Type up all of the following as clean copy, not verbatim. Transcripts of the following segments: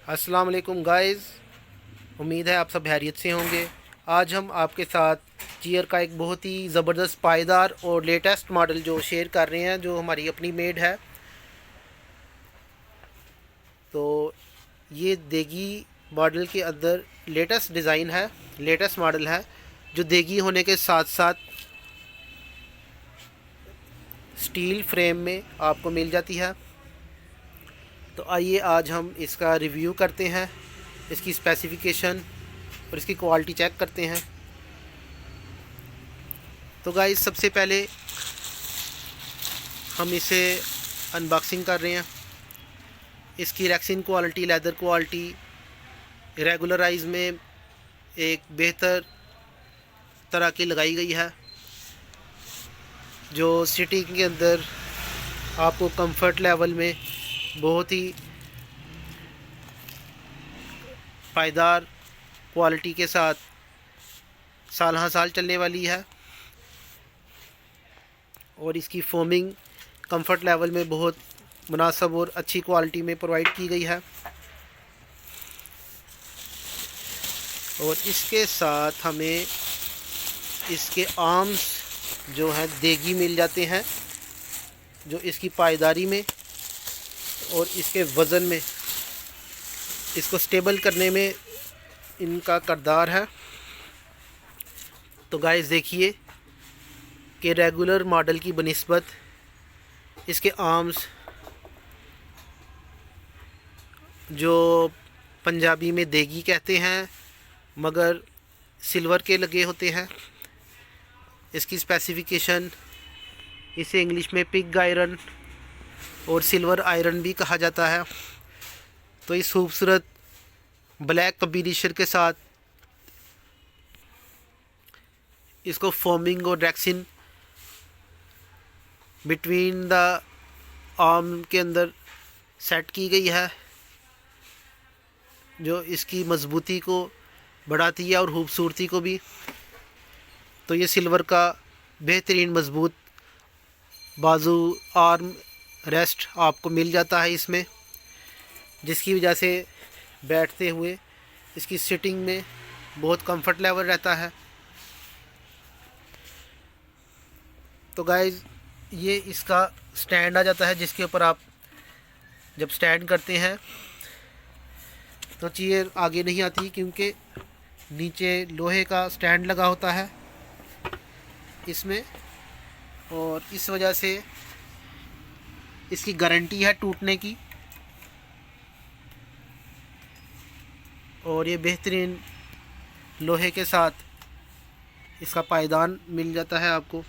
अस्सलाम वालेकुम गाइस। उम्मीद है आप सब खैरियत से होंगे। आज हम आपके साथ चेयर का एक बहुत ही ज़बरदस्त पायदार और लेटेस्ट मॉडल जो शेयर कर रहे हैं, जो हमारी अपनी मेड है। तो ये देगी मॉडल के अंदर लेटेस्ट डिज़ाइन है, लेटेस्ट मॉडल है, जो देगी होने के साथ साथ स्टील फ्रेम में आपको मिल जाती है। तो आइए आज हम इसका रिव्यू करते हैं, इसकी स्पेसिफिकेशन और इसकी क्वालिटी चेक करते हैं। तो गाइस सबसे पहले हम इसे अनबॉक्सिंग कर रहे हैं। इसकी rexine quality, leather quality, regularize में एक बेहतर तरह की लगाई गई है, जो सिटिंग के अंदर आपको कंफर्ट लेवल में बहुत ही पायदार क्वालिटी के साथ साल हाँ साल चलने वाली है। और इसकी फोमिंग कंफर्ट लेवल में बहुत मुनासिब और अच्छी क्वालिटी में प्रोवाइड की गई है। और इसके साथ हमें इसके आर्म्स जो हैं देगी मिल जाते हैं, जो इसकी पायदारी में और इसके वज़न में, इसको स्टेबल करने में इनका किरदार है। तो गाइस देखिए कि रेगुलर मॉडल की बनिस्बत इसके आर्म्स जो पंजाबी में देगी कहते हैं, मगर सिल्वर के लगे होते हैं। इसकी स्पेसिफिकेशन, इसे इंग्लिश में पिग आयरन और सिल्वर आयरन भी कहा जाता है। तो इस खूबसूरत ब्लैक कॉम्बिनेशन के साथ इसको फोमिंग और रेक्सिन बिटवीन द आर्म के अंदर सेट की गई है, जो इसकी मजबूती को बढ़ाती है और खूबसूरती को भी। तो ये सिल्वर का बेहतरीन मजबूत बाजू आर्म रेस्ट आपको मिल जाता है इसमें, जिसकी वजह से बैठते हुए इसकी सिटिंग में बहुत कंफर्ट लेवल रहता है। तो गाइस ये इसका स्टैंड आ जाता है, जिसके ऊपर आप जब स्टैंड करते हैं तो चेयर आगे नहीं आती, क्योंकि नीचे लोहे का स्टैंड लगा होता है इसमें। और इस वजह से इसकी गारंटी है टूटने की। और ये बेहतरीन लोहे के साथ इसका पायदान मिल जाता है आपको।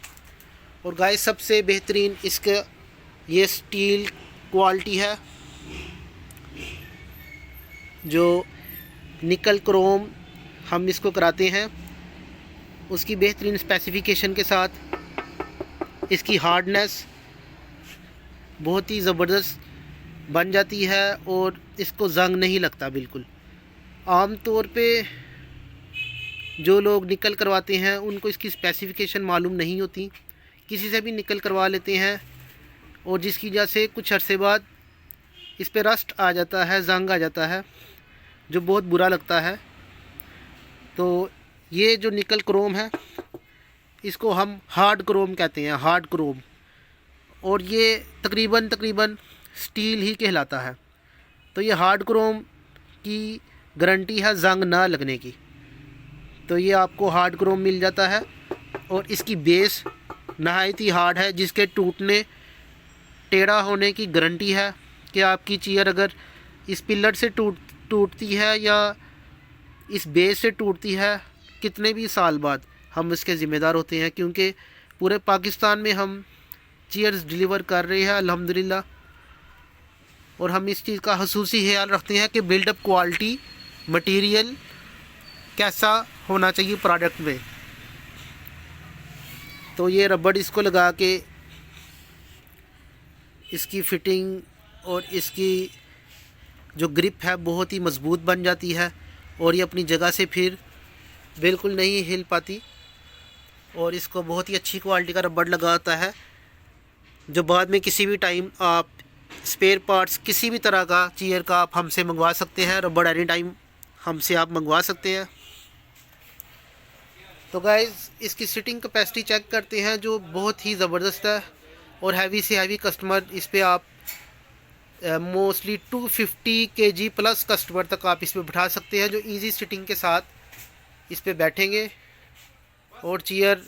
और गाइस सबसे बेहतरीन इसका ये स्टील क्वालिटी है, जो निकल क्रोम हम इसको कराते हैं, उसकी बेहतरीन स्पेसिफिकेशन के साथ इसकी हार्डनेस बहुत ही ज़बरदस्त बन जाती है और इसको ज़ंग नहीं लगता बिल्कुल। आम तौर पे जो लोग निकल करवाते हैं उनको इसकी स्पेसिफिकेशन मालूम नहीं होती, किसी से भी निकल करवा लेते हैं, और जिसकी वजह से कुछ अरसे बाद इस पे रस्ट आ जाता है, ज़ंग आ जाता है, जो बहुत बुरा लगता है। तो ये जो निकल क्रोम है, इसको हम हार्ड क्रोम कहते हैं, हार्ड क्रोम। और ये तकरीबन स्टील ही कहलाता है। तो ये हार्ड क्रोम की गारंटी है ज़ंग ना लगने की। तो ये आपको हार्ड क्रोम मिल जाता है। और इसकी बेस नहायत ही हार्ड है, जिसके टूटने टेढ़ा होने की गारंटी है कि आपकी चेयर अगर इस पिलर से टूटती है या इस बेस से टूटती है, कितने भी साल बाद हम इसके ज़िम्मेदार होते हैं, क्योंकि पूरे पाकिस्तान में हम चेयर्स डिलीवर कर रहे हैं अल्हम्दुलिल्लाह। और हम इस चीज़ का ख़ुसूसी ख्याल रखते हैं कि बिल्डअप क्वालिटी, मटेरियल कैसा होना चाहिए प्रोडक्ट में। तो ये रबड़ इसको लगा के इसकी फ़िटिंग और इसकी जो ग्रिप है बहुत ही मज़बूत बन जाती है, और ये अपनी जगह से फिर बिल्कुल नहीं हिल पाती। और इसको बहुत ही अच्छी क्वालिटी का रबड़ लगा होता है, जो बाद में किसी भी टाइम आप स्पेयर पार्ट्स किसी भी तरह का चेयर का आप हमसे मंगवा सकते हैं। रबड़ एनी टाइम हमसे आप मंगवा सकते हैं। तो गाइस इसकी सीटिंग कैपेसिटी चेक करते हैं, जो बहुत ही ज़बरदस्त है। और हैवी से हैवी कस्टमर इस पे आप मोस्टली 250 kg प्लस कस्टमर तक आप इस पे बिठा सकते हैं, जो इजी सीटिंग के साथ इस पे बैठेंगे और चेयर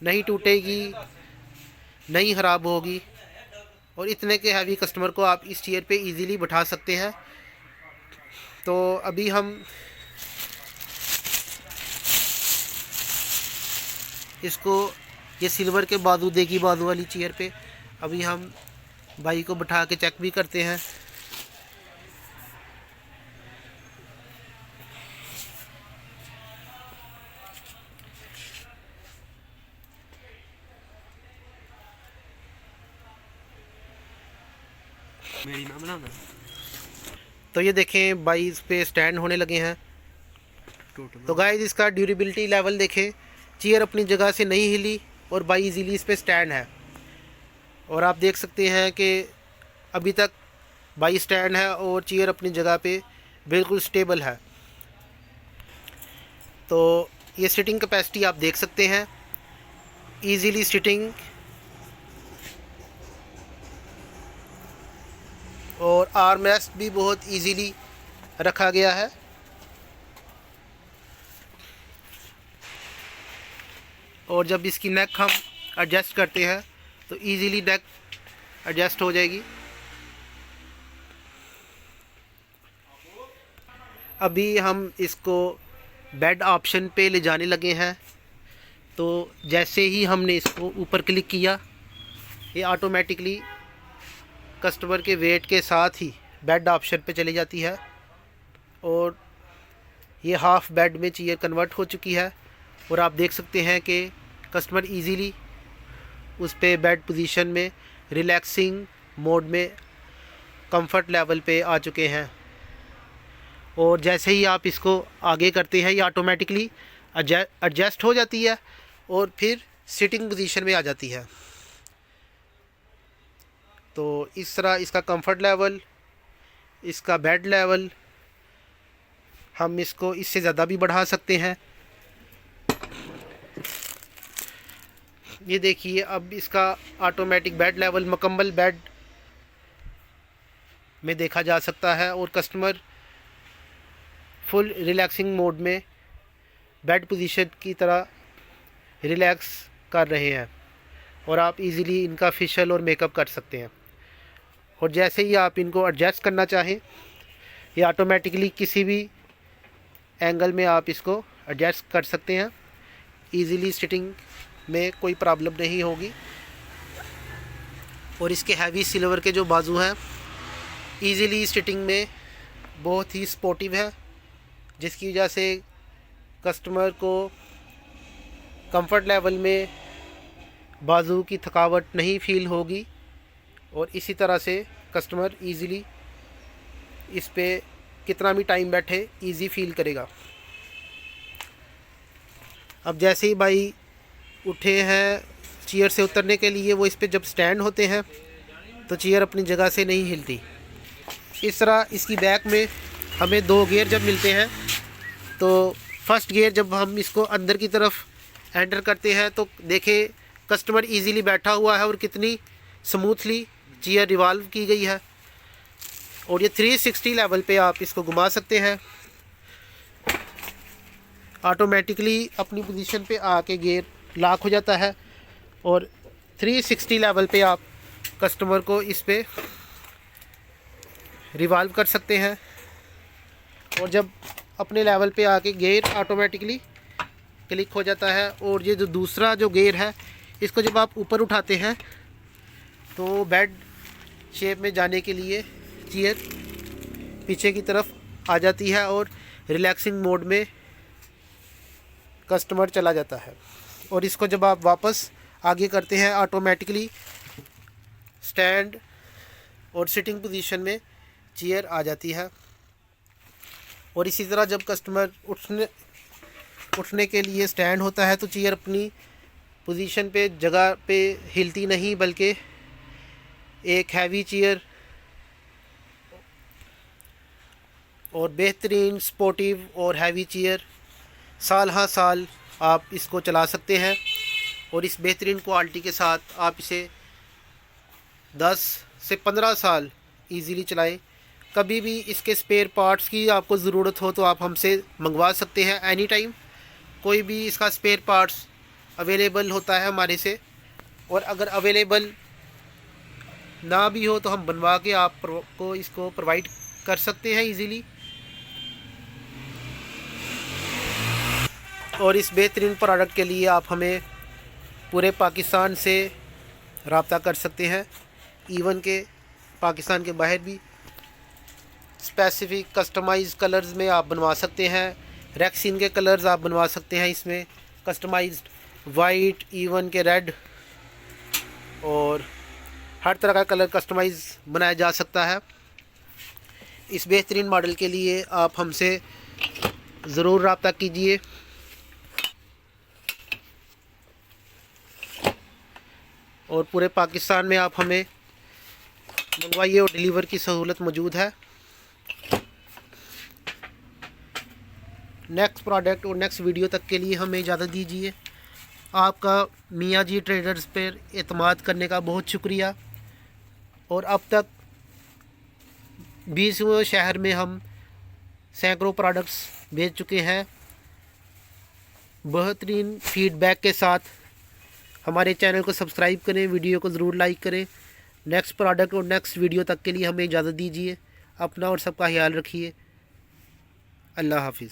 नहीं टूटेगी, नहीं ख़राब होगी। और इतने के हैवी कस्टमर को आप इस चेयर पे इजीली बिठा सकते हैं। तो अभी हम इसको, ये सिल्वर के बाजू देगी बाजू वाली चेयर पे अभी हम भाई को बिठा के चेक भी करते हैं। मेरी ना बनाना। तो ये देखें भाई इस पे स्टैंड होने लगे हैं। तो गाइस इसका ड्यूरेबिलिटी लेवल देखें, चेयर अपनी जगह से नहीं हिली और भाई इजीली इस पे स्टैंड है। और आप देख सकते हैं कि अभी तक भाई स्टैंड है और चेयर अपनी जगह पे बिल्कुल स्टेबल है। तो ये सीटिंग कैपेसिटी आप देख सकते हैं, इजीली सीटिंग और आर्म रेस्ट भी बहुत इजीली रखा गया है। और जब इसकी नेक हम एडजस्ट करते हैं तो इजीली नेक एडजस्ट हो जाएगी। अभी हम इसको बेड ऑप्शन पे ले जाने लगे हैं। तो जैसे ही हमने इसको ऊपर क्लिक किया, ये ऑटोमेटिकली कस्टमर के वेट के साथ ही बेड ऑप्शन पे चली जाती है और ये हाफ बेड में चेयर कन्वर्ट हो चुकी है। और आप देख सकते हैं कि कस्टमर इजीली उस पे बेड पोजीशन में रिलैक्सिंग मोड में कंफर्ट लेवल पे आ चुके हैं। और जैसे ही आप इसको आगे करते हैं, ये ऑटोमेटिकली एडजस्ट हो जाती है और फिर सिटिंग पोजीशन में आ जाती है। तो इस तरह इसका कंफर्ट लेवल, इसका बेड लेवल, हम इसको इससे ज़्यादा भी बढ़ा सकते हैं। ये देखिए अब इसका ऑटोमेटिक बेड लेवल मुकम्मल बेड में देखा जा सकता है और कस्टमर फुल रिलैक्सिंग मोड में बेड पोजीशन की तरह रिलैक्स कर रहे हैं। और आप इजीली इनका फेशियल और मेकअप कर सकते हैं। और जैसे ही आप इनको एडजस्ट करना चाहें, ये ऑटोमेटिकली किसी भी एंगल में आप इसको एडजस्ट कर सकते हैं। इजीली सिटिंग में कोई प्रॉब्लम नहीं होगी। और इसके हैवी सिल्वर के जो बाजू हैं इजीली सिटिंग में बहुत ही सपोर्टिव है, जिसकी वजह से कस्टमर को कंफर्ट लेवल में बाजू की थकावट नहीं फील होगी। और इसी तरह से कस्टमर इजीली इस पे कितना भी टाइम बैठे इजी फील करेगा। अब जैसे ही भाई उठे हैं चेयर से उतरने के लिए, वो इस पे जब स्टैंड होते हैं तो चेयर अपनी जगह से नहीं हिलती। इस तरह इसकी बैक में हमें 2 गियर जब मिलते हैं, तो फर्स्ट गियर जब हम इसको अंदर की तरफ एंटर करते हैं तो देखें कस्टमर इजीली बैठा हुआ है और कितनी स्मूथली चेयर रिवॉल्व की गई है। और ये 360 लेवल पे आप इसको घुमा सकते हैं। ऑटोमेटिकली अपनी पोजीशन पे आके गियर लॉक हो जाता है और 360 लेवल पे आप कस्टमर को इस पे रिवॉल्व कर सकते हैं। और जब अपने लेवल पे आके गियर ऑटोमेटिकली क्लिक हो जाता है। और ये जो दूसरा जो गियर है, इसको जब आप ऊपर उठाते हैं तो बेड शेप में जाने के लिए चेयर पीछे की तरफ आ जाती है और रिलैक्सिंग मोड में कस्टमर चला जाता है। और इसको जब आप वापस आगे करते हैं, ऑटोमेटिकली स्टैंड और सिटिंग पोजीशन में चेयर आ जाती है। और इसी तरह जब कस्टमर उठने के लिए स्टैंड होता है तो चेयर अपनी पोजीशन पे जगह पे हिलती नहीं, बल्कि एक हैवी चेयर और बेहतरीन स्पोर्टिव और हैवी चेयर, साल हाँ साल आप इसको चला सकते हैं। और इस बेहतरीन क्वालिटी के साथ आप इसे 10 से 15 साल इजीली चलाएं। कभी भी इसके स्पेयर पार्ट्स की आपको ज़रूरत हो तो आप हमसे मंगवा सकते हैं एनी टाइम। कोई भी इसका स्पेयर पार्ट्स अवेलेबल होता है हमारे से, और अगर अवेलेबल ना भी हो तो हम बनवा के आपको इसको प्रोवाइड कर सकते हैं इजीली। और इस बेहतरीन प्रोडक्ट के लिए आप हमें पूरे पाकिस्तान से रब्ता कर सकते हैं, इवन के पाकिस्तान के बाहर भी। स्पेसिफिक कस्टमाइज कलर्स में आप बनवा सकते हैं, रेक्सिन के कलर्स आप बनवा सकते हैं इसमें, कस्टमाइज्ड वाइट, इवन के रेड, और हर तरह का कलर कस्टमाइज बनाया जा सकता है। इस बेहतरीन मॉडल के लिए आप हमसे ज़रूर रब्ता कीजिए। और पूरे पाकिस्तान में आप हमें मंगवाइए और डिलीवर की सहूलत मौजूद है। नेक्स्ट प्रोडक्ट और नेक्स्ट वीडियो तक के लिए हमें इजाज़त दीजिए। आपका मियाँ जी ट्रेडर्स पर एतमाद करने का बहुत शुक्रिया। और अब तक 20वें शहर में हम सैकड़ों प्रोडक्ट्स बेच चुके हैं। बेहतरीन फीडबैक के साथ हमारे चैनल को सब्सक्राइब करें, वीडियो को ज़रूर लाइक करें। नेक्स्ट प्रोडक्ट और नेक्स्ट वीडियो तक के लिए हमें इजाज़त दीजिए। अपना और सबका ख्याल रखिए। अल्लाह हाफिज़।